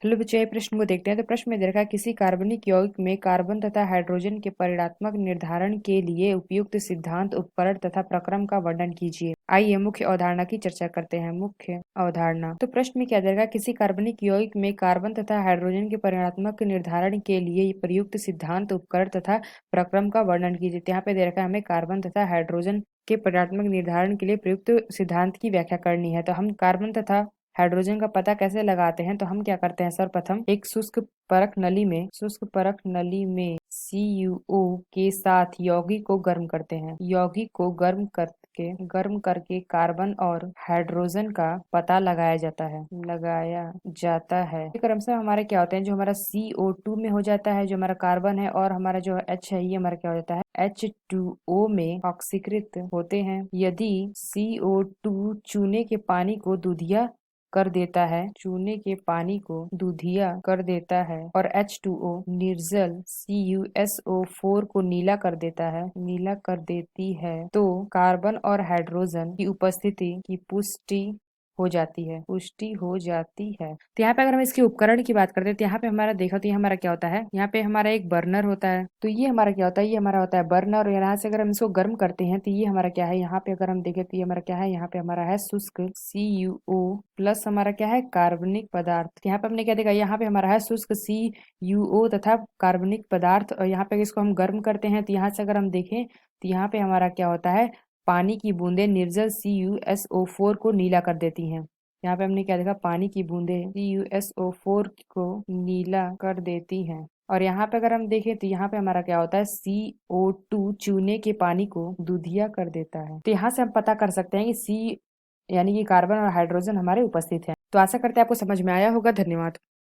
Hello बच्चों, ये प्रश्न को देखते हैं। तो प्रश्न में दे रखा है, किसी कार्बनिक यौगिक में कार्बन तथा हाइड्रोजन के परिणात्मक निर्धारण के लिए उपयुक्त सिद्धांत, उपकरण तथा प्रक्रम का वर्णन कीजिए। आइए मुख्य अवधारणा की चर्चा करते हैं। मुख्य अवधारणा। तो प्रश्न में क्या दे रखा है, किसी कार्बनिक यौगिक में कार्बन तथा हाइड्रोजन के परिणात्मक निर्धारण के लिए प्रयुक्त सिद्धांत, उपकरण तथा प्रक्रम का वर्णन कीजिए। यहाँ पे दे रखा है हमें कार्बन तथा हाइड्रोजन के परिणात्मक निर्धारण के लिए प्रयुक्त सिद्धांत की व्याख्या करनी है। तो हम कार्बन तथा हाइड्रोजन का पता कैसे लगाते हैं? तो हम क्या करते हैं, सर्वप्रथम एक शुष्क परख नली में CuO के साथ यौगिक को गर्म करते हैं। यौगिक को गर्म करके कार्बन और हाइड्रोजन का पता लगाया जाता है। क्रमशः हमारे क्या होते हैं, जो हमारा CO2 में हो जाता है, जो हमारा कार्बन है, और हमारा जो H है, ये हमारा क्या हो जाता है, H2O में ऑक्सीकृत होते हैं। यदि CO2 चूने के पानी को दूधिया कर देता है और H2O निर्जल CuSO4 को नीला कर देती है, तो कार्बन और हाइड्रोजन की उपस्थिति की पुष्टि हो जाती है। तो यहाँ पे अगर हम इसके उपकरण की बात करते हैं, तो यहाँ पे हमारा देखा तो ये हमारा क्या होता है, यहाँ पे हमारा एक बर्नर होता है। तो ये हमारा क्या होता है, ये हमारा होता है बर्नर। और यहाँ से अगर हम इसको गर्म करते हैं, तो ये हमारा क्या है, यहाँ पे अगर हम देखें तो ये हमारा क्या है, यहाँ पे हमारा है शुष्क CuO प्लस हमारा क्या है, कार्बनिक पदार्थ। यहाँ पे हमने क्या देखा, यहाँ पे हमारा है शुष्क CuO तथा कार्बनिक पदार्थ। और यहाँ पे इसको हम गर्म करते हैं, तो यहाँ से अगर हम देखें तो यहाँ पे हमारा क्या होता है, पानी की बूंदें निर्जल CuSO4 को नीला कर देती हैं। यहाँ पे हमने क्या देखा, पानी की बूंदें CuSO4 को नीला कर देती हैं। और यहाँ पे अगर हम देखें तो यहाँ पे हमारा क्या होता है, CO2 चूने के पानी को दूधिया कर देता है। तो यहाँ से हम पता कर सकते हैं कि यानी कि कार्बन और हाइड्रोजन हमारे उपस्थित हैं। तो आशा करते हैं आपको समझ में आया होगा। धन्यवाद।